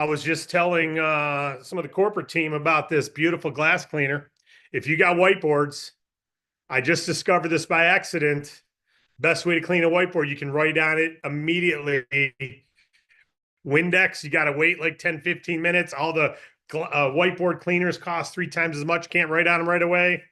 I was just telling some of the corporate team about this beautiful glass cleaner. If you got whiteboards, I just discovered this by accident. Best way to clean a whiteboard, you can write on it immediately. Windex, you got to wait like 10, 15 minutes. All the whiteboard cleaners cost 3 times as much. Can't write on them right away.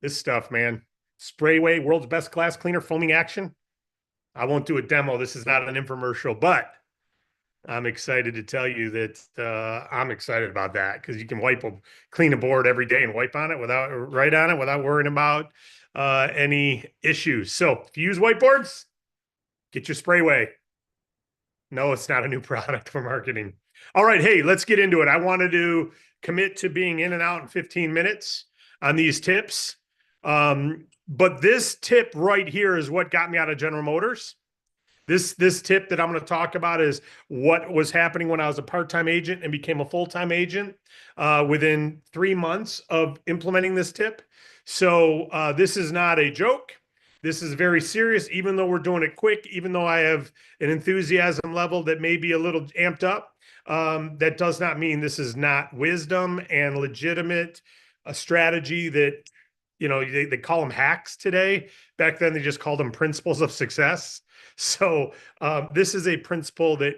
This stuff, man. Sprayway, world's best glass cleaner, foaming action. I won't do a demo. This is not an infomercial, but I'm excited to tell you that I'm excited about that because you can clean a board every day and wipe on it write on it without worrying about any issues. So if you use whiteboards, get your Sprayway. No, it's not a new product for marketing. All right, hey, let's get into it. I wanted to commit to being in and out in 15 minutes on these tips. But this tip right here is what got me out of General Motors. This tip that I'm going to talk about is what was happening when I was a part-time agent and became a full-time agent within 3 months of implementing this tip. So this is not a joke. This is very serious, even though we're doing it quick, even though I have an enthusiasm level that may be a little amped up. That does not mean this is not wisdom and legitimate a strategy that, you know, they call them hacks today. Back then, they just called them principles of success. So this is a principle that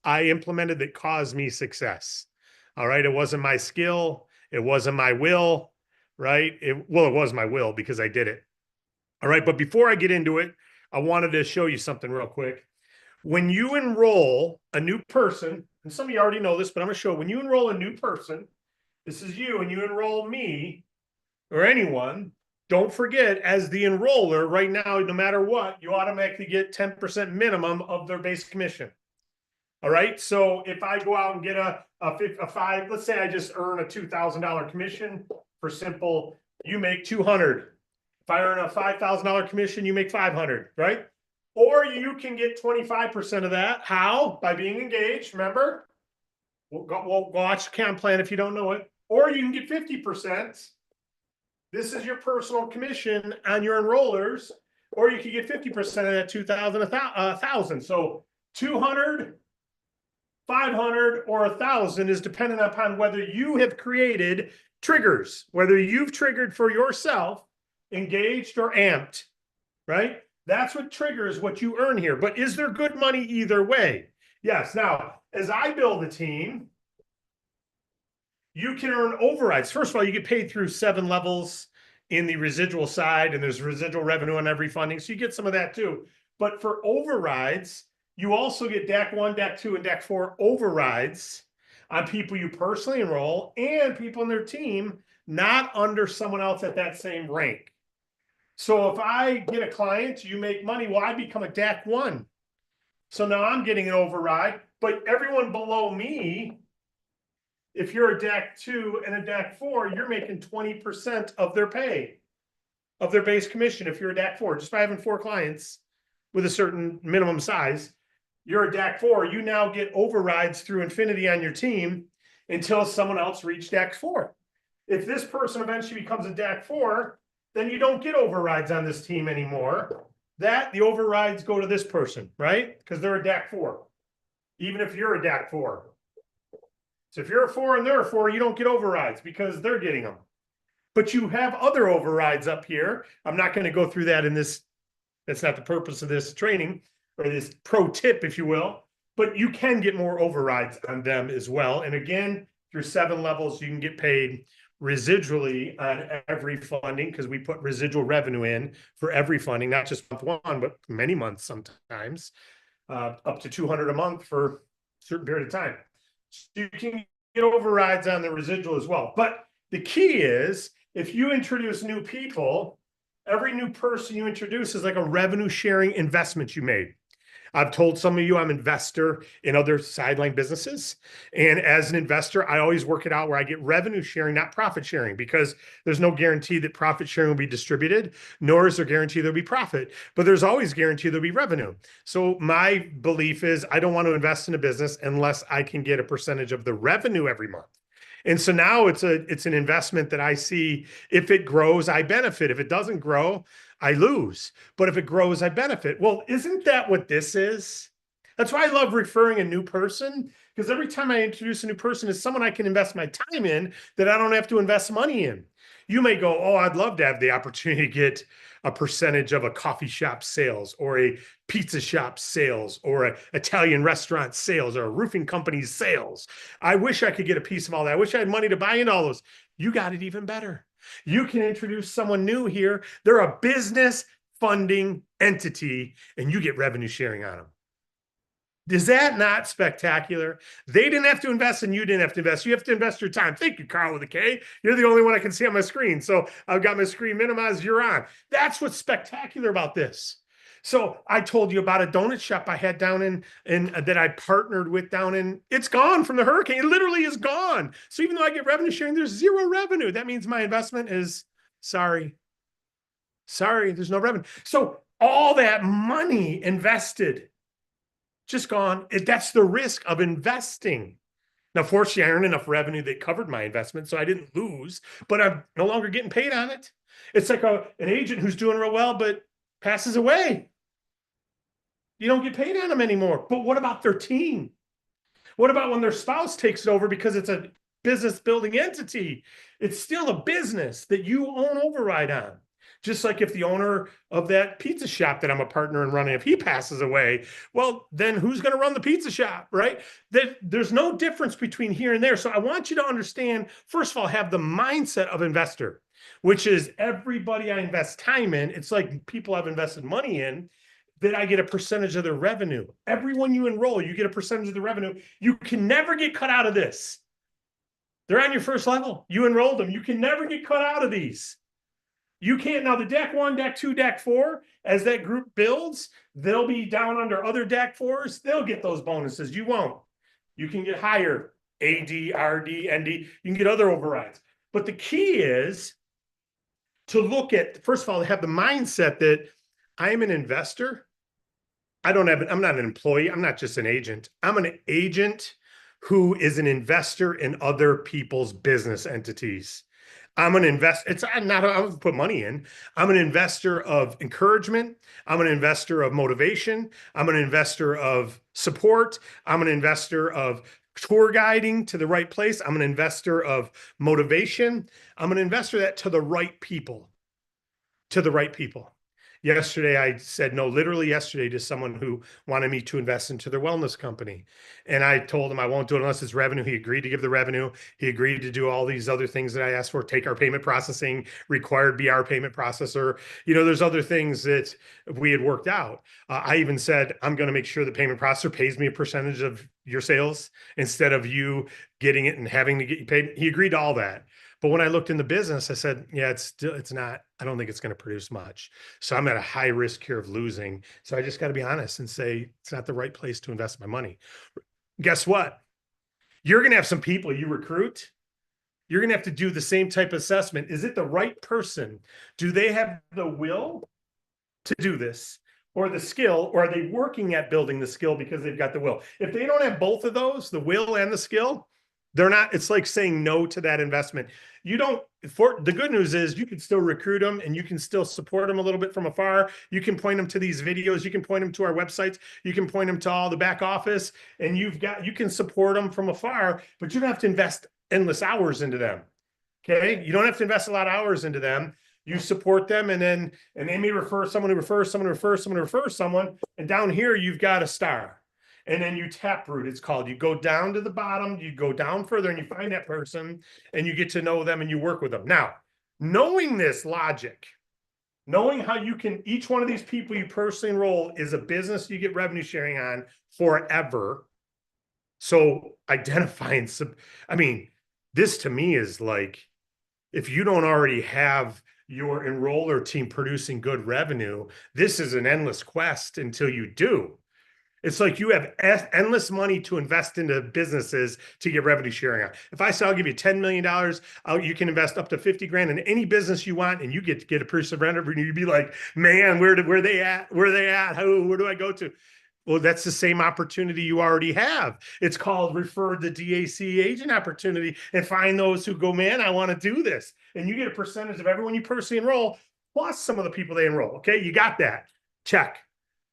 I implemented that caused me success. All right. It wasn't my skill. It wasn't my will, right? It was my will because I did it. All right. But before I get into it, I wanted to show you something real quick. When you enroll a new person, and some of you already know this, but I'm going to show when you enroll a new person, this is you, and you enroll me or anyone, don't forget, as the enroller right now, no matter what, you automatically get 10% minimum of their base commission. All right. So if I go out and get a five, let's say I just earn a $2,000 commission for simple, you make 200. If I earn a $5,000 commission, you make 500, right? Or you can get 25% of that. How? By being engaged. Remember, we'll watch the account plan if you don't know it. Or you can get 50%. This is your personal commission on your enrollers, or you can get 50% of that 2,000, 1,000. So 200, 500, or 1,000 is dependent upon whether you have created triggers, whether you've triggered for yourself, engaged or amped, right? That's what triggers what you earn here. But is there good money either way? Yes. Now, as I build a team, you can earn overrides. First of all, you get paid through 7 levels in the residual side, and there's residual revenue on every funding. So you get some of that too. But for overrides, you also get DAC 1, DAC 2, and DAC 4 overrides on people you personally enroll and people in their team, not under someone else at that same rank. So if I get a client, you make money, well, I become a DAC 1. So now I'm getting an override, but everyone below me, if you're a DAC 2 and a DAC 4, you're making 20% of their pay, of their base commission. If you're a DAC 4, just by having 4 clients with a certain minimum size, you're a DAC 4. You now get overrides through infinity on your team until someone else reaches DAC 4. If this person eventually becomes a DAC 4, then you don't get overrides on this team anymore. The overrides go to this person, right? Because they're a DAC 4, even if you're a DAC 4. So if you're a 4 and they're a 4, you don't get overrides because they're getting them. But you have other overrides up here. I'm not going to go through that in this. That's not the purpose of this training or this pro tip, if you will. But you can get more overrides on them as well. And again, through 7 levels, you can get paid residually on every funding because we put residual revenue in for every funding, not just month 1, but many months sometimes, up to 200 a month for a certain period of time. So you can get overrides on the residual as well. But the key is if you introduce new people, every new person you introduce is like a revenue sharing investment you made. I've told some of you I'm an investor in other sideline businesses. And as an investor, I always work it out where I get revenue sharing, not profit sharing, because there's no guarantee that profit sharing will be distributed, nor is there guarantee there'll be profit, but there's always guarantee there'll be revenue. So my belief is I don't want to invest in a business unless I can get a percentage of the revenue every month. And so now it's an investment that I see if it grows, I benefit. If it doesn't grow, I lose. But if it grows, I benefit. Well, isn't that what this is? That's why I love referring a new person, because every time I introduce a new person, it's someone I can invest my time in that I don't have to invest money in. You may go, oh, I'd love to have the opportunity to get a percentage of a coffee shop sales or a pizza shop sales or an Italian restaurant sales or a roofing company's sales. I wish I could get a piece of all that. I wish I had money to buy into all those. You got it even better. You can introduce someone new here. They're a business funding entity and you get revenue sharing on them. Is that not spectacular? They didn't have to invest and you didn't have to invest. You have to invest your time. Thank you, Carl with a K. You're the only one I can see on my screen. So I've got my screen minimized. You're on. That's what's spectacular about this. So I told you about a donut shop I had down in that I partnered with down in, it's gone from the hurricane. It literally is gone. So even though I get revenue sharing, there's zero revenue. That means my investment is sorry, there's no revenue. So all that money invested, just gone. That's the risk of investing. Now, fortunately, I earned enough revenue that covered my investment, so I didn't lose, but I'm no longer getting paid on it. It's like an agent who's doing real well, but passes away. You don't get paid on them anymore. But what about their team? What about when their spouse takes it over because it's a business building entity? It's still a business that you own override on. Just like if the owner of that pizza shop that I'm a partner in running, if he passes away, well, then who's going to run the pizza shop, right? There's no difference between here and there. So I want you to understand, first of all, have the mindset of investor, which is everybody I invest time in. It's like people I've invested money in that I get a percentage of their revenue. Everyone you enroll, you get a percentage of the revenue. You can never get cut out of this. They're on your first level. You enrolled them. You can never get cut out of these. You can't. Now the DAC 1, DAC 2, DAC 4, as that group builds, they'll be down under other DAC 4s. They'll get those bonuses. You won't. You can get higher AD, RD, ND. You can get other overrides. But the key is to look at, first of all, have the mindset that I am an investor. I'm not an employee. I'm not just an agent. I'm an agent who is an investor in other people's business entities. I'm an investor. I don't put money in. I'm an investor of encouragement. I'm an investor of motivation. I'm an investor of support. I'm an investor of tour guiding to the right place. I'm an investor of motivation. I'm an investor that to the right people, Yesterday, I said no, literally yesterday, to someone who wanted me to invest into their wellness company. And I told him I won't do it unless it's revenue. He agreed to give the revenue. He agreed to do all these other things that I asked for, take our payment processing, required be our payment processor. There's other things that we had worked out. I even said, I'm going to make sure the payment processor pays me a percentage of your sales instead of you getting it and having to get you paid. He agreed to all that. But when I looked in the business, I said, yeah, it's not, I don't think it's going to produce much. So I'm at a high risk here of losing. So I just got to be honest and say, it's not the right place to invest my money. Guess what? You're going to have some people you recruit. You're going to have to do the same type of assessment. Is it the right person? Do they have the will to do this or the skill, or are they working at building the skill because they've got the will? If they don't have both of those, the will and the skill, they're not, it's like saying no to that investment. The good news is you can still recruit them and you can still support them a little bit from afar. You can point them to these videos. You can point them to our websites. You can point them to all the back office, and you can support them from afar, but you don't have to invest endless hours into them. Okay. You don't have to invest a lot of hours into them. You support them, and they may refer someone who refers someone who refers someone who refers someone. And down here, you've got a star. And then you taproot, it's called. You go down to the bottom, you go down further, and you find that person, and you get to know them, and you work with them. Now, knowing this logic, knowing how you can, each one of these people you personally enroll is a business you get revenue sharing on forever. So identifying, this to me is like, if you don't already have your enroller team producing good revenue, this is an endless quest until you do. It's like you have endless money to invest into businesses to get revenue sharing on. If I say I'll give you $10 million, you can invest up to 50 grand in any business you want, and you get to get a piece of revenue. You'd be like, man, where they at? Where are they at? Where do I go to? Well, that's the same opportunity you already have. It's called refer the DAC agent opportunity, and find those who go, man, I want to do this. And you get a percentage of everyone you personally enroll, plus some of the people they enroll. Okay, you got that. Check.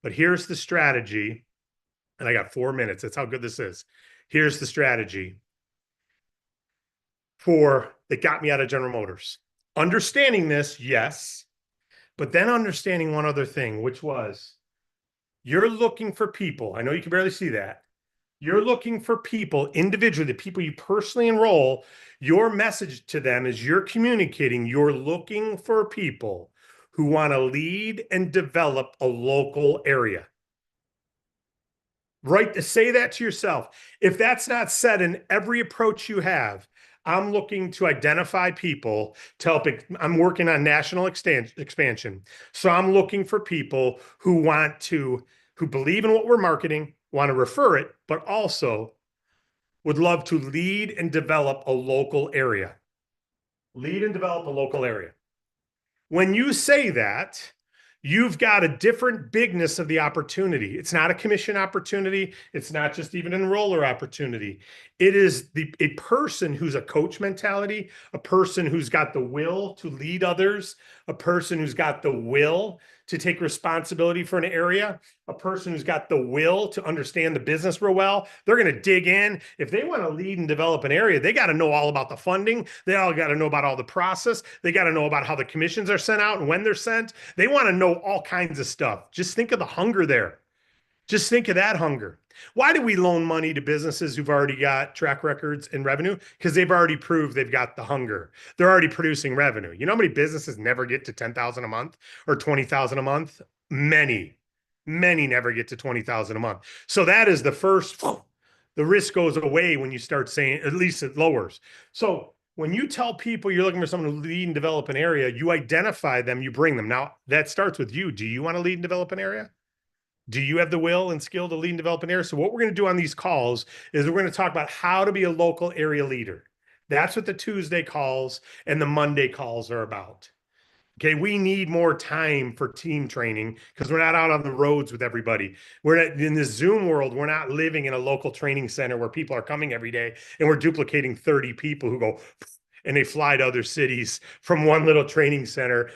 But here's the strategy And I got 4 minutes. That's how good this is. Here's the strategy that got me out of General Motors. Understanding this, yes, but then understanding one other thing, which was you're looking for people. I know you can barely see that. You're looking for people individually, the people you personally enroll. Your message to them is you're communicating, you're looking for people who want to lead and develop a local area. Right? Say that to yourself. If that's not said in every approach you have, I'm looking to identify people to help. I'm working on national expansion. So I'm looking for people who who believe in what we're marketing, want to refer it, but also would love to lead and develop a local area. Lead and develop a local area. When you say that, you've got a different bigness of the opportunity. It's not a commission opportunity. It's not just even an enroller opportunity. It is a person who's a coach mentality, a person who's got the will to lead others, a person who's got the will to take responsibility for an area, a person who's got the will to understand the business real well. They're going to dig in. If they want to lead and develop an area, they got to know all about the funding. They all got to know about all the process. They got to know about how the commissions are sent out and when they're sent. They want to know all kinds of stuff. Just think of the hunger there. Just think of that hunger. Why do we loan money to businesses who've already got track records and revenue? Because they've already proved they've got the hunger. They're already producing revenue. You know how many businesses never get to 10,000 a month or 20,000 a month? Many never get to 20,000 a month. So that is the first, the risk goes away when you start saying, at least it lowers. So when you tell people you're looking for someone to lead and develop an area, you identify them, you bring them. Now that starts with you. Do you want to lead and develop an area? Do you have the will and skill to lead and develop an area? So what we're going to do on these calls is we're going to talk about how to be a local area leader. That's what the Tuesday calls and the Monday calls are about. Okay, we need more time for team training because we're not out on the roads with everybody. We're not in this Zoom world. We're not living in a local training center where people are coming every day and we're duplicating 30 people who go and they fly to other cities from one little training center.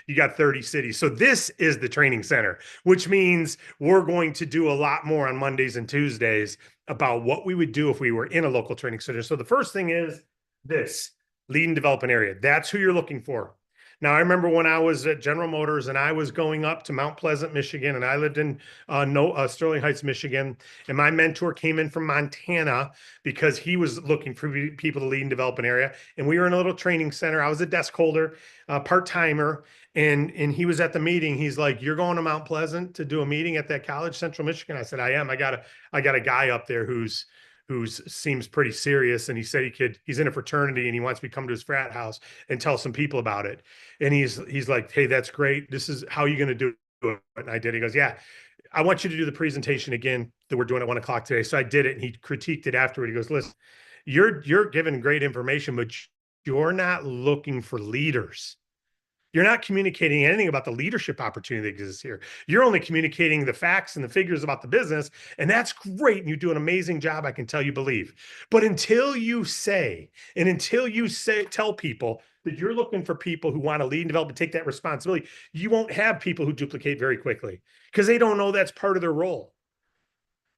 You got 30 cities. So this is the training center, which means we're going to do a lot more on Mondays and Tuesdays about what we would do if we were in a local training center. So the first thing is this: lead and develop an area. That's who you're looking for. Now, I remember when I was at General Motors and I was going up to Mount Pleasant, Michigan, and I lived in Sterling Heights, Michigan. And my mentor came in from Montana because he was looking for people to lead and develop an area. And we were in a little training center. I was a desk holder, part-timer. And he was at the meeting. He's like, "You're going to Mount Pleasant to do a meeting at that college, Central Michigan?" I said, "I am. I got a guy up there who's seems pretty serious." And he said he's in a fraternity and he wants me to come to his frat house and tell some people about it. And he's like, "Hey, that's great. This is how you're going to do it." And I did. He goes, "Yeah, I want you to do the presentation again that we're doing at 1 o'clock today." So I did it, and he critiqued it afterward. He goes, "Listen, you're giving great information, but you're not looking for leaders. You're not communicating anything about the leadership opportunity that exists here. You're only communicating the facts and the figures about the business. And that's great. And you do an amazing job. I can tell you believe. But until you tell people that you're looking for people who want to lead and develop and take that responsibility, you won't have people who duplicate very quickly because they don't know that's part of their role.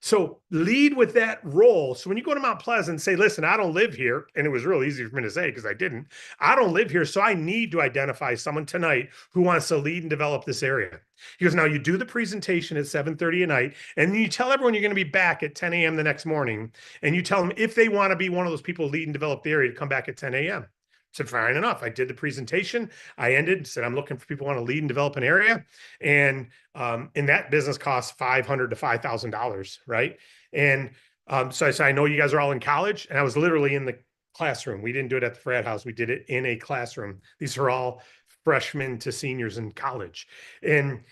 So lead with that role. So when you go to Mount Pleasant, say, "Listen, I don't live here." And it was real easy for me to say because I didn't. "I don't live here, so I need to identify someone tonight who wants to lead and develop this area." He goes, "Now you do the presentation at 7:30 at night, and then you tell everyone you're going to be back at 10 a.m. the next morning. And you tell them if they want to be one of those people lead and develop the area to come back at 10 a.m. So fine enough. I did the presentation. I ended, said, "I'm looking for people who want to lead and develop an area." And that business costs $500 to $5,000, right? And so I said, "I know you guys are all in college." And I was literally in the classroom. We didn't do it at the frat house. We did it in a classroom. These are all freshmen to seniors in college. And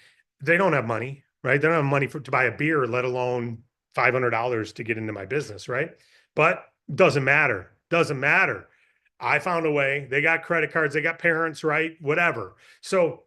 they don't have money, right? They don't have money to buy a beer, let alone $500 to get into my business, right? But doesn't matter. Doesn't matter. I found a way. They got credit cards. They got parents, right? Whatever. So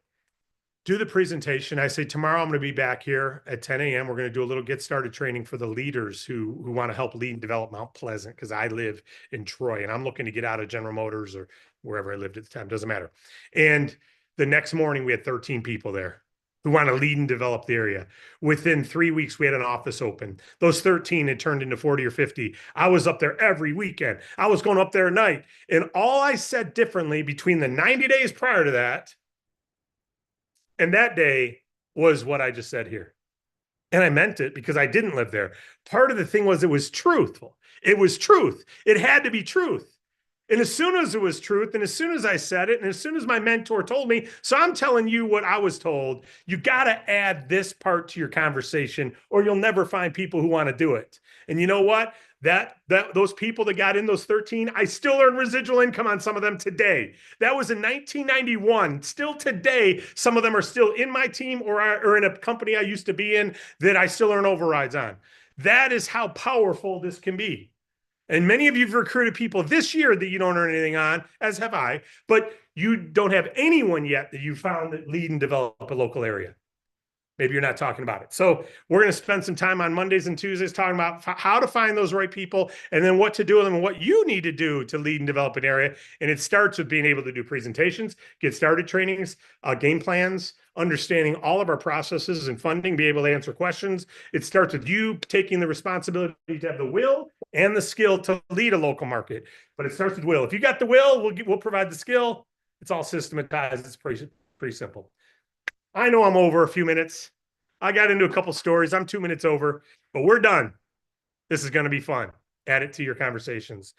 do the presentation. I say, "Tomorrow I'm going to be back here at 10 a.m. We're going to do a little get started training for the leaders who want to help lead and develop Mount Pleasant because I live in Troy and I'm looking to get out of General Motors or wherever I lived at the time. Doesn't matter." And the next morning we had 13 people there who want to lead and develop the area. Within 3 weeks, we had an office open. Those 13 had turned into 40 or 50. I was up there every weekend. I was going up there at night. And all I said differently between the 90 days prior to that and that day was what I just said here. And I meant it because I didn't live there. Part of the thing was it was truthful. It was truth. It had to be truth. And as soon as it was truth, and as soon as I said it, and as soon as my mentor told me, so I'm telling you what I was told, you got to add this part to your conversation, or you'll never find people who want to do it. And you know what? Those people that got in those 13, I still earn residual income on some of them today. That was in 1991. Still today, some of them are still in my team or in a company I used to be in that I still earn overrides on. That is how powerful this can be. And many of you have recruited people this year that you don't earn anything on, as have I, but you don't have anyone yet that you found that lead and develop a local area. Maybe you're not talking about it. So we're going to spend some time on Mondays and Tuesdays talking about how to find those right people and then what to do with them and what you need to do to lead and develop an area. And it starts with being able to do presentations, get started trainings, game plans, understanding all of our processes and funding, be able to answer questions. It starts with you taking the responsibility to have the will and the skill to lead a local market. But it starts with will. If you got the will, we'll provide the skill. It's all systematized. It's pretty simple. I know I'm over a few minutes. I got into a couple stories. I'm 2 minutes over, but we're done. This is going to be fun. Add it to your conversations.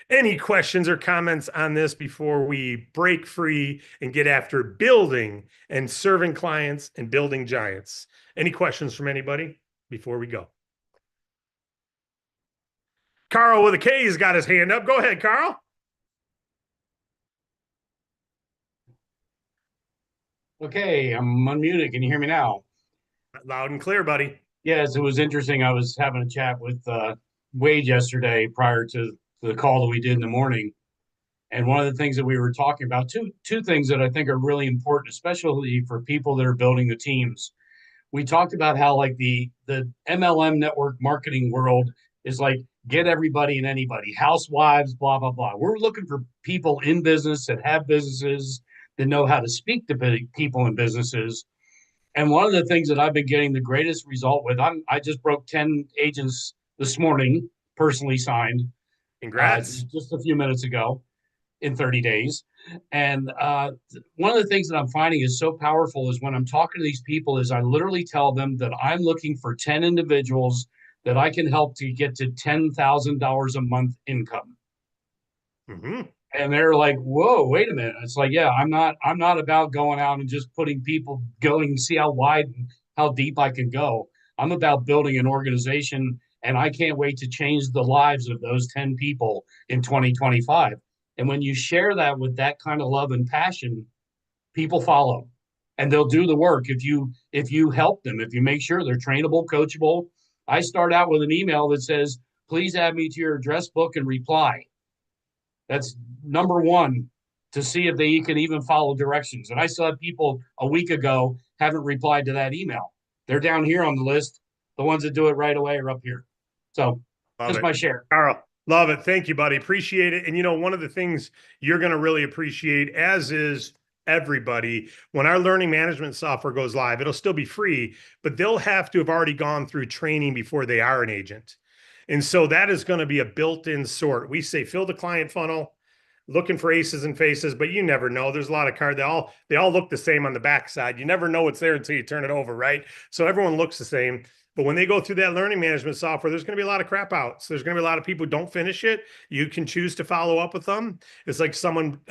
Any questions or comments on this before we break free and get after building and serving clients and building giants? Any questions from anybody before we go? Carl with a K has got his hand up. Go ahead, Carl. Okay, I'm unmuted. Can you hear me now? Loud and clear, buddy. Yes, it was interesting. I was having a chat with Wade yesterday prior to the call that we did in the morning. And one of the things that we were talking about, two things that I think are really important, especially for people that are building the teams. We talked about how like the MLM network marketing world is like get everybody and anybody, housewives, blah, blah, blah. We're looking for people in business that have businesses that know how to speak to people in businesses. And one of the things that I've been getting the greatest result with, I just broke 10 agents this morning, personally signed, Congrats. just a few minutes ago in 30 days. And one of the things that I'm finding is so powerful is when I'm talking to these people is I literally tell them that I'm looking for 10 individuals that I can help to get to $10,000 a month income. Mm-hmm. And they're like, whoa, wait a minute. It's like, yeah, I'm not about going out and just putting people going, see how wide and how deep I can go. I'm about building an organization, and I can't wait to change the lives of those 10 people in 2025. And when you share that with that kind of love and passion, people follow and they'll do the work if you help them, if you make sure they're trainable, coachable. I start out with an email that says, please add me to your address book and reply. That's number one to see if they can even follow directions. And I still have people a week ago haven't replied to that email. They're down here on the list. The ones that do it right away are up here. So Love just it. my share. Carl, love it. Thank you, buddy. Appreciate it. And you know, one of the things you're going to really appreciate, as is everybody, when our learning management software goes live, it'll still be free, but they'll have to have already gone through training before they are an agent. And so that is going to be a built-in sort. We say fill the client funnel, looking for aces and faces, but you never know. There's a lot of cards. They all look the same on the backside. You never know what's there until you turn it over, right? So everyone looks the same. But when they go through that learning management software, there's going to be a lot of crap outs. There's going to be a lot of people who don't finish it. You can choose to follow up with them. It's like someone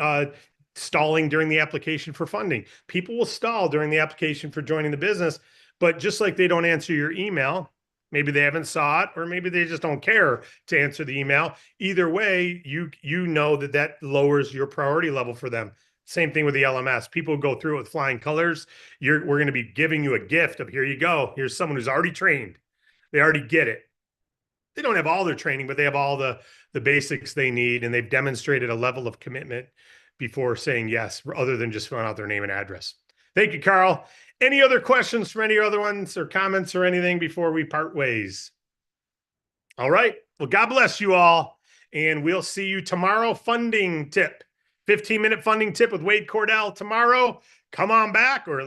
stalling during the application for funding. People will stall during the application for joining the business, but just like they don't answer your email, maybe they haven't saw it, or maybe they just don't care to answer the email. Either way, you know that lowers your priority level for them. Same thing with the LMS. People go through it with flying colors. We're going to be giving you a gift of, here you go. Here's someone who's already trained. They already get it. They don't have all their training, but they have all the basics they need, and they've demonstrated a level of commitment before saying yes, other than just filling out their name and address. Thank you, Carl. Any other questions from any other ones or comments or anything before we part ways? All right. Well, God bless you all. And we'll see you tomorrow. Funding tip, 15-minute funding tip with Wade Cordell tomorrow. Come on back, or at least